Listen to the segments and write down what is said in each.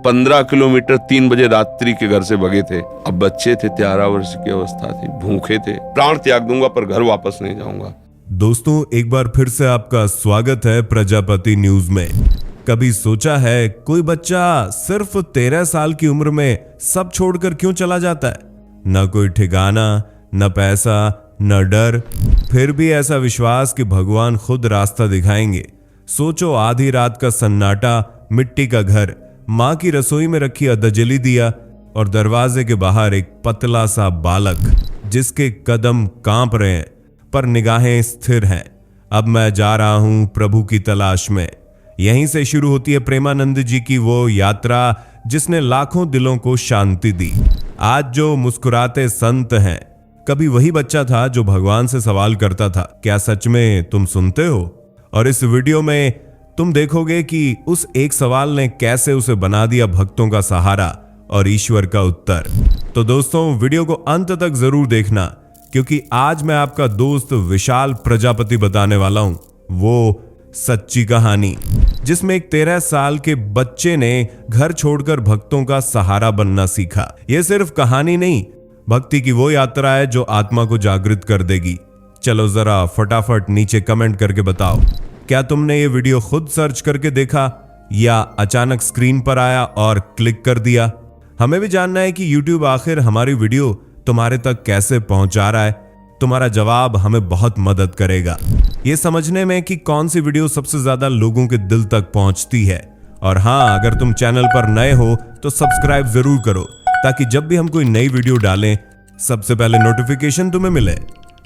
15 kilometre 3 बजे रात्रि के घर से भगे थे। अब बच्चे थे, 13 वर्ष की अवस्था थी, भूखे थे। प्राण त्याग दूंगा पर घर वापस नहीं जाऊंगा। दोस्तों, एक बार फिर से आपका स्वागत है प्रजापति न्यूज में। कभी सोचा है कोई बच्चा सिर्फ 13 साल की उम्र में सब छोड़कर क्यों चला जाता है? न कोई ठिकाना, न पैसा, न डर, फिर भी ऐसा विश्वास कि भगवान खुद रास्ता दिखाएंगे। सोचो, आधी रात का सन्नाटा, मिट्टी का घर, माँ की रसोई में रखी अधजली दिया और दरवाजे के बाहर एक पतला सा बालक जिसके कदम कांप रहे हैं पर निगाहें स्थिर हैं। अब मैं जा रहा हूं प्रभु की तलाश में। यहीं से शुरू होती है प्रेमानंद जी की वो यात्रा जिसने लाखों दिलों को शांति दी। आज जो मुस्कुराते संत हैं, कभी वही बच्चा था जो भगवान से सवाल करता था, क्या सच में तुम सुनते हो? और इस वीडियो में तुम देखोगे कि उस एक सवाल ने कैसे उसे बना दिया भक्तों का सहारा और ईश्वर का उत्तर। तो दोस्तों, वीडियो को अंत तक जरूर देखना, क्योंकि आज मैं आपका दोस्त विशाल प्रजापति बताने वाला हूं वो सच्ची कहानी, जिसमें एक 13 साल के बच्चे ने घर छोड़कर भक्तों का सहारा बनना सीखा। यह सिर्फ कहानी नहीं, भक्ति की वो यात्रा है जो आत्मा को जागृत कर देगी। चलो जरा फटाफट नीचे कमेंट करके बताओ, क्या तुमने ये वीडियो खुद सर्च करके देखा या अचानक स्क्रीन पर आया और क्लिक कर दिया? हमें भी जानना है कि YouTube आखिर हमारी वीडियो तुम्हारे तक कैसे पहुंचा रहा है। तुम्हारा जवाब हमें बहुत मदद करेगा ये समझने में कि कौन सी वीडियो सबसे ज्यादा लोगों के दिल तक पहुंचती है। और हाँ, अगर तुम चैनल पर नए हो तो सब्सक्राइब जरूर करो, ताकि जब भी हम कोई नई वीडियो डालें सबसे पहले नोटिफिकेशन तुम्हें मिले।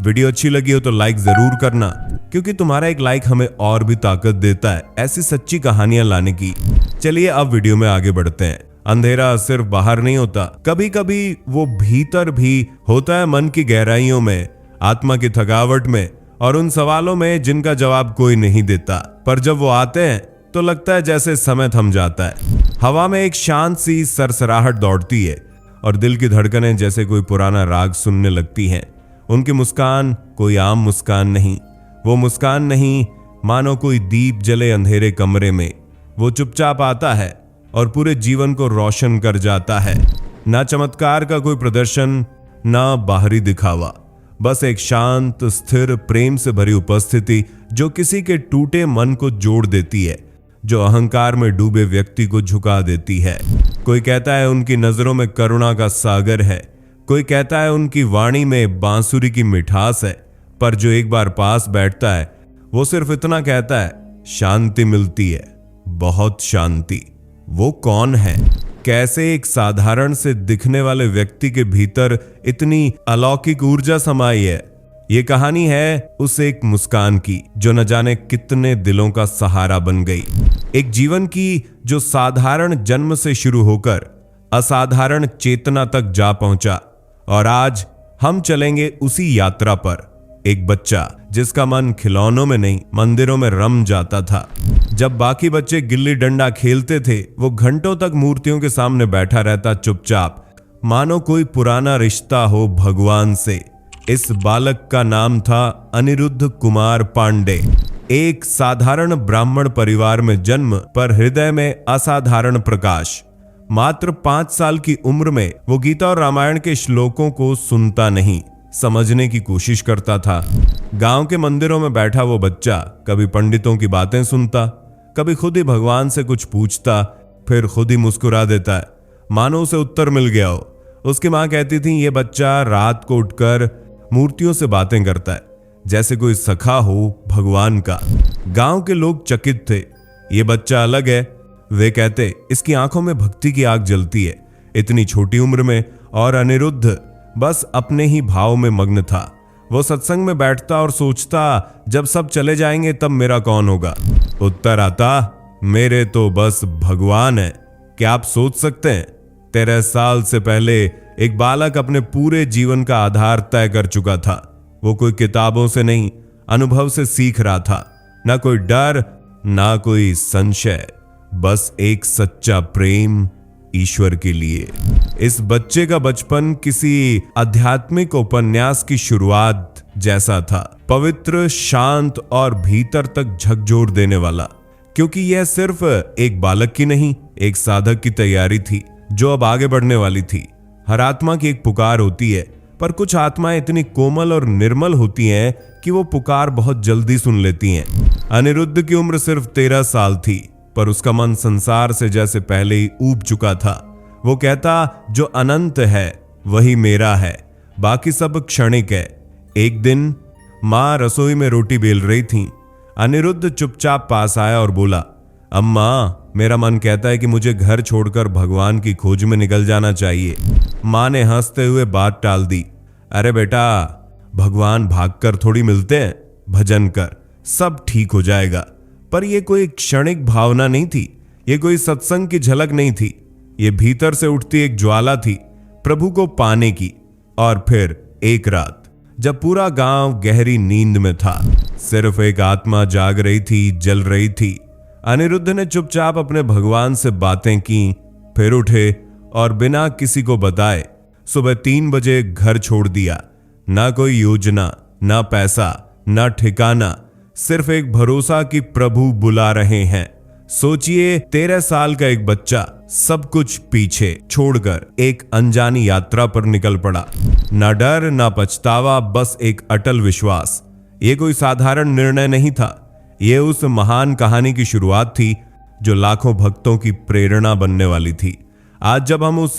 वीडियो अच्छी लगी हो तो लाइक जरूर करना, क्योंकि तुम्हारा एक लाइक हमें और भी ताकत देता है ऐसी सच्ची कहानियां लाने की। चलिए अब वीडियो में आगे बढ़ते हैं। अंधेरा सिर्फ बाहर नहीं होता, कभी कभी वो भीतर भी होता है, मन की गहराइयों में, आत्मा की थकावट में और उन सवालों में जिनका जवाब कोई नहीं देता। पर जब वो आते हैं तो लगता है जैसे समय थम जाता है। हवा में एक शांत सी सरसराहट दौड़ती है और दिल की धड़कनें जैसे कोई पुराना राग सुनने लगती हैं। उनकी मुस्कान कोई आम मुस्कान नहीं, वो मुस्कान नहीं मानो कोई दीप जले अंधेरे कमरे में। वो चुपचाप आता है और पूरे जीवन को रोशन कर जाता है। ना चमत्कार का कोई प्रदर्शन, ना बाहरी दिखावा, बस एक शांत स्थिर प्रेम से भरी उपस्थिति जो किसी के टूटे मन को जोड़ देती है, जो अहंकार में डूबे व्यक्ति को झुका देती है। कोई कहता है उनकी नजरों में करुणा का सागर है, कोई कहता है उनकी वाणी में बांसुरी की मिठास है, पर जो एक बार पास बैठता है वो सिर्फ इतना कहता है, शांति मिलती है, बहुत शांति। वो कौन है? कैसे एक साधारण से दिखने वाले व्यक्ति के भीतर इतनी अलौकिक ऊर्जा समाई है? ये कहानी है उस एक मुस्कान की जो न जाने कितने दिलों का सहारा बन गई। एक जीवन की जो साधारण जन्म से शुरू होकर असाधारण चेतना तक जा पहुंचा। और आज हम चलेंगे उसी यात्रा पर। एक बच्चा जिसका मन खिलौनों में नहीं मंदिरों में रम जाता था। जब बाकी बच्चे गिल्ली डंडा खेलते थे, वो घंटों तक मूर्तियों के सामने बैठा रहता चुपचाप, मानो कोई पुराना रिश्ता हो भगवान से। इस बालक का नाम था अनिरुद्ध कुमार पांडे। एक साधारण ब्राह्मण परिवार में जन्म, पर हृदय में असाधारण प्रकाश। मात्र 5 साल की उम्र में वो गीता और रामायण के श्लोकों को सुनता नहीं, समझने की कोशिश करता था। गांव के मंदिरों में बैठा वो बच्चा कभी पंडितों की बातें सुनता, कभी खुद ही भगवान से कुछ पूछता, फिर खुद ही मुस्कुरा देता है, मानो उसे उत्तर मिल गया हो। उसकी माँ कहती थी, ये बच्चा रात को उठकर मूर्तियों से बातें करता है, जैसे कोई सखा हो भगवान का। गांव के लोग चकित थे, ये बच्चा अलग है। वे कहते, इसकी आंखों में भक्ति की आग जलती है, इतनी छोटी उम्र में। और अनिरुद्ध बस अपने ही भाव में मग्न था। वो सत्संग में बैठता और सोचता, जब सब चले जाएंगे तब मेरा कौन होगा? उत्तर आता, मेरे तो बस भगवान है। क्या आप सोच सकते हैं, 13 साल से पहले एक बालक अपने पूरे जीवन का आधार तय कर चुका था। वो कोई किताबों से नहीं, अनुभव से सीख रहा था। ना कोई डर, ना कोई संशय, बस एक सच्चा प्रेम ईश्वर के लिए। इस बच्चे का बचपन किसी आध्यात्मिक उपन्यास की शुरुआत जैसा था, पवित्र, शांत और भीतर तक झकझोर देने वाला। क्योंकि यह सिर्फ एक बालक की नहीं, एक साधक की तैयारी थी जो अब आगे बढ़ने वाली थी। हर आत्मा की एक पुकार होती है, पर कुछ आत्माएं इतनी कोमल और निर्मल होती हैं कि वो पुकार बहुत जल्दी सुन लेती हैं। अनिरुद्ध की उम्र सिर्फ 13 साल थी, पर उसका मन संसार से जैसे पहले ही ऊब चुका था। वो कहता, जो अनंत है वही मेरा है, बाकी सब क्षणिक है। एक दिन माँ रसोई में रोटी बेल रही थी। अनिरुद्ध चुपचाप पास आया और बोला, अम्मा, मेरा मन कहता है कि मुझे घर छोड़कर भगवान की खोज में निकल जाना चाहिए। माँ ने हंसते हुए बात टाल दी, अरे बेटा, भगवान भागकर थोड़ी मिलते हैं, भजन कर, सब ठीक हो जाएगा। पर यह कोई क्षणिक भावना नहीं थी, यह कोई सत्संग की झलक नहीं थी, ये भीतर से उठती एक ज्वाला थी प्रभु को पाने की। और फिर एक रात जब पूरा गांव गहरी नींद में था, सिर्फ एक आत्मा जाग रही थी, जल रही थी। अनिरुद्ध ने चुपचाप अपने भगवान से बातें की, फिर उठे और बिना किसी को बताए सुबह 3 बजे घर छोड़ दिया। ना कोई योजना, ना पैसा, ना ठिकाना, सिर्फ एक भरोसा कि प्रभु बुला रहे हैं। सोचिए, 13 साल का एक बच्चा सब कुछ पीछे छोड़कर एक अनजानी यात्रा पर निकल पड़ा। ना डर, ना पछतावा, बस एक अटल विश्वास। ये कोई साधारण निर्णय नहीं था, ये उस महान कहानी की शुरुआत थी जो लाखों भक्तों की प्रेरणा बनने वाली थी। आज जब हम उस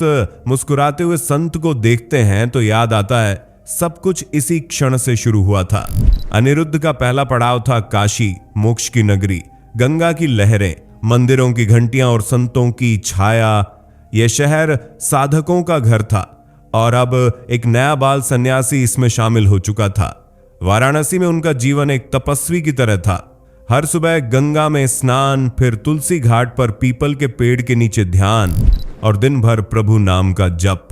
मुस्कुराते हुए संत को देखते हैं तो याद आता है, सब कुछ इसी क्षण से शुरू हुआ था। अनिरुद्ध का पहला पड़ाव था काशी, मोक्ष की नगरी, गंगा की लहरें, मंदिरों की घंटियां और संतों की छाया। यह शहर साधकों का घर था और अब एक नया बाल सन्यासी इसमें शामिल हो चुका था। वाराणसी में उनका जीवन एक तपस्वी की तरह था। हर सुबह गंगा में स्नान, फिर तुलसी घाट पर पीपल के पेड़ के नीचे ध्यान और दिन भर प्रभु नाम का जप।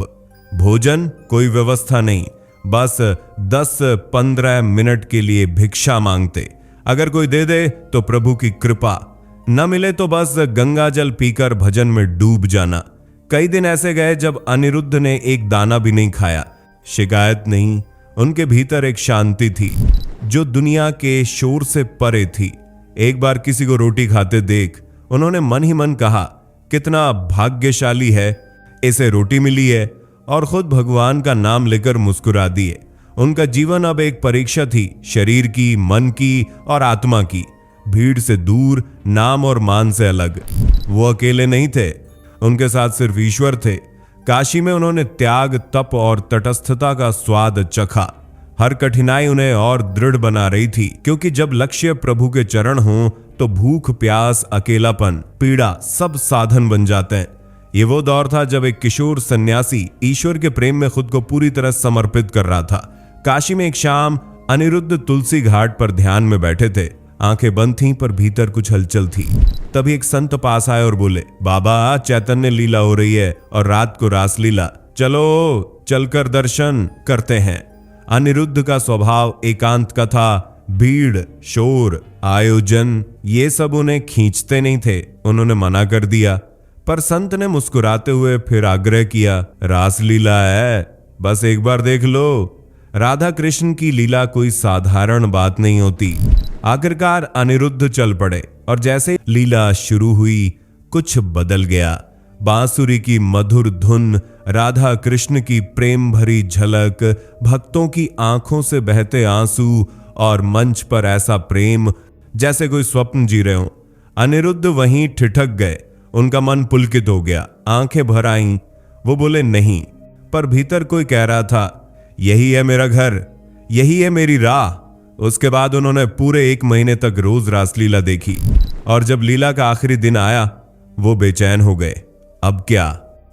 भोजन कोई व्यवस्था नहीं, बस 10-15 मिनट के लिए भिक्षा मांगते। अगर कोई दे दे तो प्रभु की कृपा, न मिले तो बस गंगा जल पीकर भजन में डूब जाना। कई दिन ऐसे गए जब अनिरुद्ध ने एक दाना भी नहीं खाया। शिकायत नहीं, उनके भीतर एक शांति थी जो दुनिया के शोर से परे थी। एक बार किसी को रोटी खाते देख उन्होंने मन ही मन कहा, कितना भाग्यशाली है, इसे रोटी मिली है, और खुद भगवान का नाम लेकर मुस्कुरा दिए। उनका जीवन अब एक परीक्षा थी, शरीर की, मन की और आत्मा की। भीड़ से दूर, नाम और मान से अलग। वो अकेले नहीं थे, उनके साथ सिर्फ ईश्वर थे। काशी में उन्होंने त्याग, तप और तटस्थता का स्वाद चखा। हर कठिनाई उन्हें और दृढ़ बना रही थी, क्योंकि जब लक्ष्य प्रभु के चरण हों तो भूख, प्यास, अकेलापन, पीड़ा सब साधन बन जाते हैं। ये वो दौर था जब एक किशोर सन्यासी ईश्वर के प्रेम में खुद को पूरी तरह समर्पित कर रहा था। काशी में एक शाम अनिरुद्ध तुलसी घाट पर ध्यान में बैठे थे। आंखें बंद थीं पर भीतर कुछ हलचल थी। तभी एक संत पास आए और बोले, बाबा, चैतन्य लीला हो रही है और रात को रास लीला, चलो चलकर दर्शन करते हैं। अनिरुद्ध का स्वभाव एकांत का था। भीड़, शोर, आयोजन, ये सब उन्हें खींचते नहीं थे। उन्होंने मना कर दिया, पर संत ने मुस्कुराते हुए फिर आग्रह किया, रास लीला है, बस एक बार देख लो। राधा कृष्ण की लीला कोई साधारण बात नहीं होती। आखिरकार अनिरुद्ध चल पड़े और जैसे लीला शुरू हुई कुछ बदल गया। बांसुरी की मधुर धुन, राधा कृष्ण की प्रेम भरी झलक, भक्तों की आंखों से बहते आंसू और मंच पर ऐसा प्रेम जैसे कोई स्वप्न जी रहे हो। अनिरुद्ध वहीं ठिठक गए। उनका मन पुलकित हो गया, आंखें भर आईं। वो बोले नहीं, पर भीतर कोई कह रहा था, यही है मेरा घर, यही है मेरी राह। उसके बाद उन्होंने पूरे 1 महीने तक रोज रासलीला देखी और जब लीला का आखिरी दिन आया वो बेचैन हो गए। अब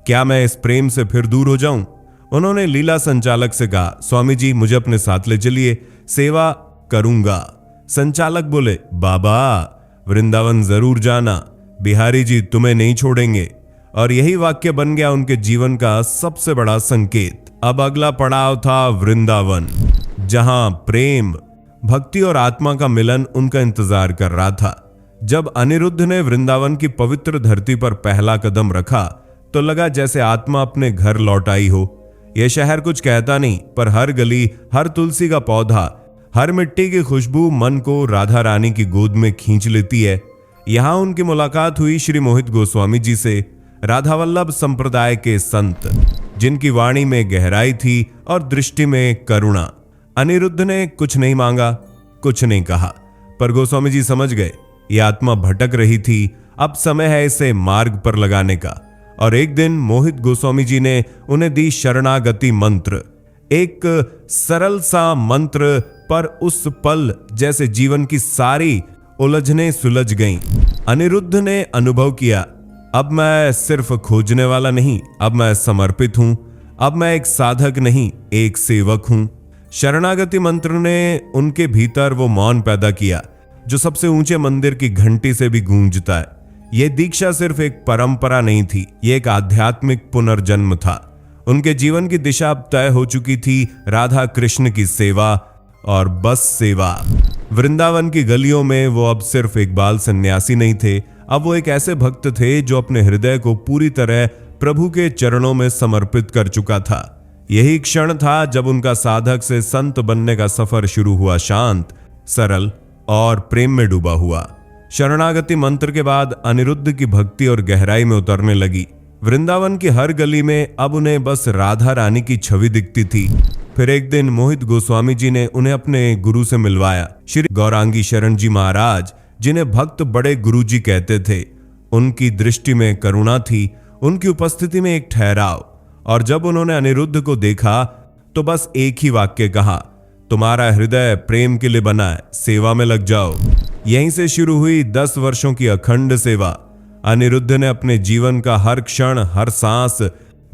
क्या मैं इस प्रेम से फिर दूर हो जाऊं? उन्होंने लीला संचालक से कहा, स्वामी जी, मुझे अपने साथ ले चलिए, सेवा करूंगा। संचालक बोले, बाबा, वृंदावन जरूर जाना, बिहारी जी तुम्हें नहीं छोड़ेंगे। और यही वाक्य बन गया उनके जीवन का सबसे बड़ा संकेत। अब अगला पड़ाव था वृंदावन, जहां प्रेम, भक्ति और आत्मा का मिलन उनका इंतजार कर रहा था। जब अनिरुद्ध ने वृंदावन की पवित्र धरती पर पहला कदम रखा तो लगा जैसे आत्मा अपने घर लौट आई हो। यह शहर कुछ कहता नहीं, पर हर गली, हर तुलसी का पौधा, हर मिट्टी की खुशबू मन को राधा रानी की गोद में खींच लेती है। यहां उनकी मुलाकात हुई श्री मोहित गोस्वामी जी से, राधावल्लभ संप्रदाय के संत, जिनकी वाणी में गहराई थी और दृष्टि में करुणा। अनिरुद्ध ने कुछ नहीं मांगा, कुछ नहीं कहा, पर गोस्वामी जी समझ गए ये आत्मा भटक रही थी, अब समय है इसे मार्ग पर लगाने का। और एक दिन मोहित गोस्वामी जी ने उन्हें दी शरणागति मंत्र, एक सरल सा मंत्र, पर उस पल जैसे जीवन की सारी उलझने सुलझ गईं। अनिरुद्ध ने अनुभव किया, अब मैं सिर्फ खोजने वाला नहीं, अब मैं समर्पित हूं, अब मैं एक साधक नहीं, एक सेवक हूं। शरणागति मंत्र ने उनके भीतर वो मौन पैदा किया जो सबसे ऊंचे मंदिर की घंटी से भी गूंजता है। यह दीक्षा सिर्फ एक परंपरा नहीं थी, यह एक आध्यात्मिक पुनर्जन्म था। उनके जीवन की दिशा अब तय हो चुकी थी, राधा कृष्ण की सेवा और बस सेवा। वृंदावन की गलियों में वो अब सिर्फ एक बाल सन्यासी नहीं थे, अब वो एक ऐसे भक्त थे जो अपने हृदय को पूरी तरह प्रभु के चरणों में समर्पित कर चुका था। यही क्षण था जब उनका साधक से संत बनने का सफर शुरू हुआ, शांत, सरल और प्रेम में डूबा हुआ। शरणागति मंत्र के बाद अनिरुद्ध की भक्ति और गहराई में उतरने लगी। वृंदावन की हर गली में अब उन्हें बस राधा रानी की छवि दिखती थी। फिर एक दिन मोहित गोस्वामी जी ने उन्हें अपने गुरु से मिलवाया, श्री गौरांगी शरण जी महाराज, जिन्हें भक्त बड़े गुरु जी कहते थे। उनकी दृष्टि में करुणा थी, उनकी उपस्थिति में एक ठहराव। और जब उन्होंने अनिरुद्ध को देखा तो बस एक ही वाक्य कहा, तुम्हारा हृदय प्रेम के लिए बना है, सेवा में लग जाओ। यहीं से शुरू हुई 10 वर्षों की अखंड सेवा। अनिरुद्ध ने अपने जीवन का हर क्षण, हर सांस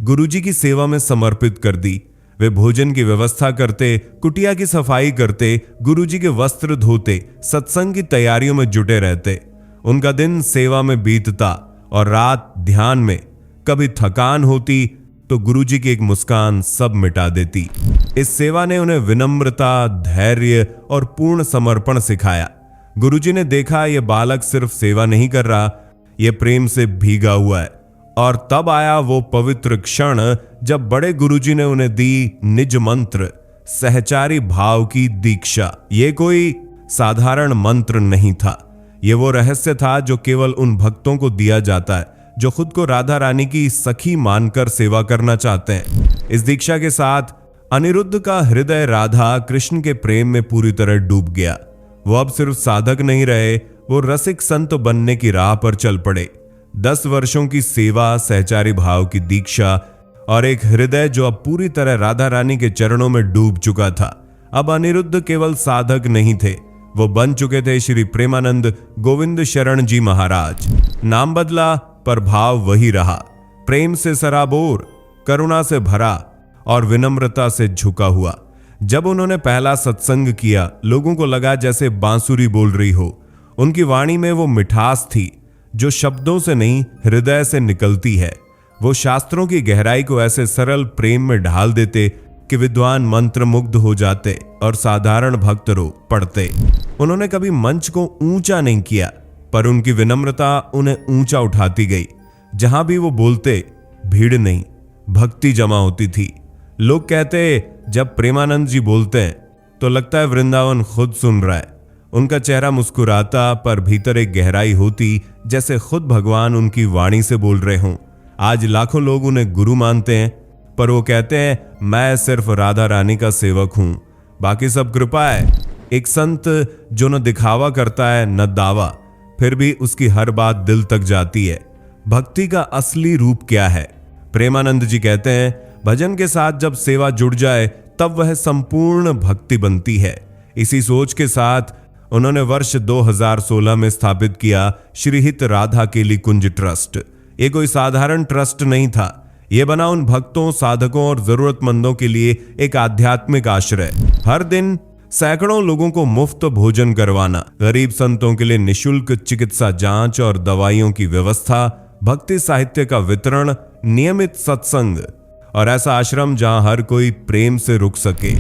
गुरुजी की सेवा में समर्पित कर दी। वे भोजन की व्यवस्था करते, कुटिया की सफाई करते, गुरुजी के वस्त्र धोते, सत्संग की तैयारियों में जुटे रहते। उनका दिन सेवा में बीतता और रात ध्यान में। कभी थकान होती तो गुरुजी की एक मुस्कान सब मिटा देती। इस सेवा ने उन्हें विनम्रता, धैर्य और पूर्ण समर्पण सिखाया। गुरुजी ने देखा यह बालक सिर्फ सेवा नहीं कर रहा, यह प्रेम से भीगा हुआ है। और तब आया वो पवित्र क्षण जब बड़े गुरुजी ने उन्हें दी निज मंत्र, सहचारी भाव की दीक्षा। ये कोई साधारण मंत्र नहीं था, ये वो रहस्य था जो केवल उन भक्तों को दिया जाता है जो खुद को राधा रानी की सखी मानकर सेवा करना चाहते हैं। इस दीक्षा के साथ अनिरुद्ध का हृदय राधा कृष्ण के प्रेम में पूरी तरह डूब गया। वो अब सिर्फ साधक नहीं रहे, वो रसिक संत बनने की राह पर चल पड़े। 10 वर्षों की सेवा, सहचारी भाव की दीक्षा और एक हृदय जो अब पूरी तरह राधा रानी के चरणों में डूब चुका था। अब अनिरुद्ध केवल साधक नहीं थे, वो बन चुके थे श्री प्रेमानंद गोविंद शरण जी महाराज। नाम बदला पर भाव वही रहा, प्रेम से सराबोर, करुणा से भरा और विनम्रता से झुका हुआ। जब उन्होंने पहला सत्संग किया, लोगों को लगा जैसे बांसुरी बोल रही हो। उनकी वाणी में वो मिठास थी जो शब्दों से नहीं, हृदय से निकलती है। वो शास्त्रों की गहराई को ऐसे सरल प्रेम में ढाल देते कि विद्वान मंत्रमुग्ध हो जाते और साधारण भक्त रो पड़ते। उन्होंने कभी मंच को ऊंचा नहीं किया, पर उनकी विनम्रता उन्हें ऊंचा उठाती गई। जहां भी वो बोलते, भीड़ नहीं, भक्ति जमा होती थी। लोग कहते, जब प्रेमानंद जी बोलते हैं तो लगता है वृंदावन खुद सुन रहा है। उनका चेहरा मुस्कुराता, पर भीतर एक गहराई होती, जैसे खुद भगवान उनकी वाणी से बोल रहे हों। आज लाखों लोग उन्हें गुरु मानते हैं, पर वो कहते हैं, मैं सिर्फ राधा रानी का सेवक हूं, बाकी सब कृपा है। एक संत जो न दिखावा करता है न दावा, फिर भी उसकी हर बात दिल तक जाती है। भक्ति का असली रूप क्या है? प्रेमानंद जी कहते हैं, भजन के साथ जब सेवा जुड़ जाए तब वह संपूर्ण भक्ति बनती है। इसी सोच के साथ उन्होंने वर्ष 2016 में स्थापित किया श्रीहित राधा केली कुंज ट्रस्ट। ये कोई साधारण ट्रस्ट नहीं था, ये बना उन भक्तों, साधकों और जरूरतमंदों के लिए एक आध्यात्मिक आश्रय। हर दिन सैकड़ों लोगों को मुफ्त भोजन करवाना, गरीब संतों के लिए निशुल्क चिकित्सा जांच और दवाइयों की व्यवस्था, भक्ति साहित्य का वितरण, नियमित सत्संग और ऐसा आश्रम जहां हर कोई प्रेम से रुक सके।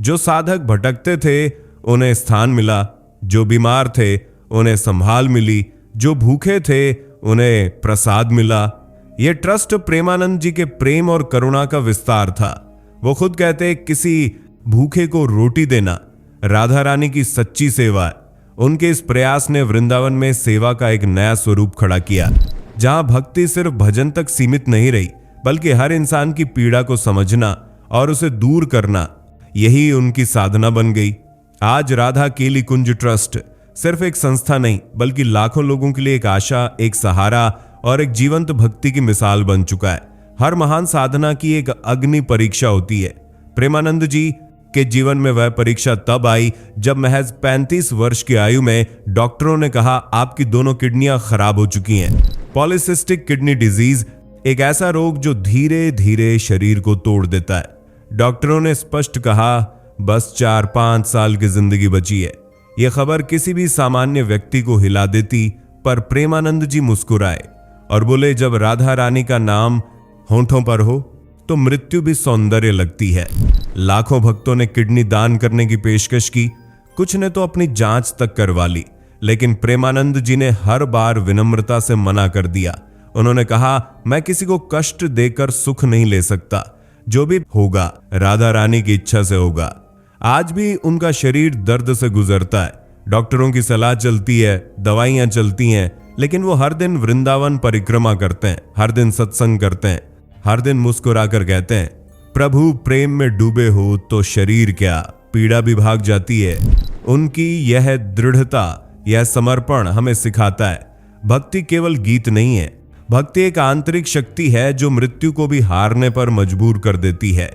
जो साधक भटकते थे उन्हें स्थान मिला, जो बीमार थे उन्हें संभाल मिली, जो भूखे थे उन्हें प्रसाद मिला। यह ट्रस्ट प्रेमानंद जी के प्रेम और करुणा का विस्तार था। वो खुद कहते, किसी भूखे को रोटी देना राधा रानी की सच्ची सेवा है। उनके इस प्रयास ने वृंदावन में सेवा का एक नया स्वरूप खड़ा किया, जहां भक्ति सिर्फ भजन तक सीमित नहीं रही, बल्कि हर इंसान की पीड़ा को समझना और उसे दूर करना, यही उनकी साधना बन गई। आज राधा केली कुंज ट्रस्ट सिर्फ एक संस्था नहीं, बल्कि लाखों लोगों के लिए एक आशा, एक सहारा और एक जीवंत भक्ति की मिसाल बन चुका है। हर महान साधना की एक अग्नि परीक्षा होती है। प्रेमानंद जी के जीवन में वह परीक्षा तब आई जब महज 35 वर्ष की आयु में डॉक्टरों ने कहा, आपकी दोनों किडनियां खराब हो चुकी हैं। पॉलिसिस्टिक किडनी डिजीज एक ऐसा रोग जो धीरे धीरे शरीर को तोड़ देता है। डॉक्टरों ने स्पष्ट कहा, बस 4-5 साल की जिंदगी बची है। यह खबर किसी भी सामान्य व्यक्ति को हिला देती, पर प्रेमानंद जी मुस्कुराए और बोले, जब राधा रानी का नाम होंठों पर हो तो मृत्यु भी सौंदर्य लगती है। लाखों भक्तों ने किडनी दान करने की पेशकश की, कुछ ने तो अपनी जांच तक करवा ली, लेकिन प्रेमानंद जी ने हर बार विनम्रता से मना कर दिया। उन्होंने कहा, मैं किसी को कष्ट देकर सुख नहीं ले सकता, जो भी होगा राधा रानी की इच्छा से होगा। आज भी उनका शरीर दर्द से गुजरता है, डॉक्टरों की सलाह चलती है, दवाइयां चलती हैं, लेकिन वो हर दिन वृंदावन परिक्रमा करते हैं, हर दिन सत्संग करते हैं, हर दिन मुस्कुराकर कहते हैं, प्रभु प्रेम में डूबे हो तो शरीर क्या, पीड़ा भी भाग जाती है। उनकी यह दृढ़ता, यह समर्पण हमें सिखाता है, भक्ति केवल गीत नहीं है, भक्ति एक आंतरिक शक्ति है जो मृत्यु को भी हारने पर मजबूर कर देती है।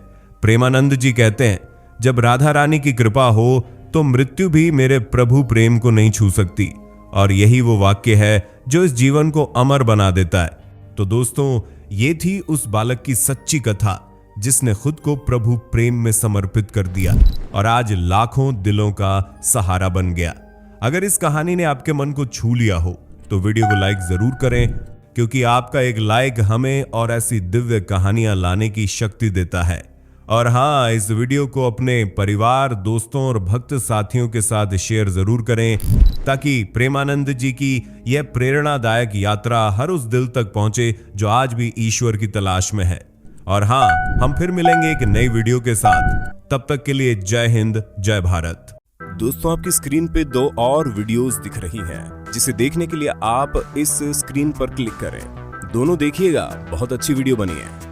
प्रेमानंद जी कहते हैं, जब राधा रानी की कृपा हो तो मृत्यु भी मेरे प्रभु प्रेम को नहीं छू सकती। और यही वो वाक्य है जो इस जीवन को अमर बना देता है। तो दोस्तों, ये थी उस बालक की सच्ची कथा जिसने खुद को प्रभु प्रेम में समर्पित कर दिया और आज लाखों दिलों का सहारा बन गया। अगर इस कहानी ने आपके मन को छू लिया हो तो वीडियो को लाइक जरूर करें, क्योंकि आपका एक लाइक हमें और ऐसी दिव्य कहानियां लाने की शक्ति देता है। और हाँ, इस वीडियो को अपने परिवार, दोस्तों और भक्त साथियों के साथ शेयर जरूर करें, ताकि प्रेमानंद जी की यह प्रेरणादायक यात्रा हर उस दिल तक पहुंचे जो आज भी ईश्वर की तलाश में है। और हाँ, हम फिर मिलेंगे एक नई वीडियो के साथ। तब तक के लिए जय हिंद, जय भारत। दोस्तों, आपकी स्क्रीन पे 2 और वीडियोस दिख रही हैं, जिसे देखने के लिए आप इस स्क्रीन पर क्लिक करें। दोनों देखिएगा, बहुत अच्छी वीडियो बनी है।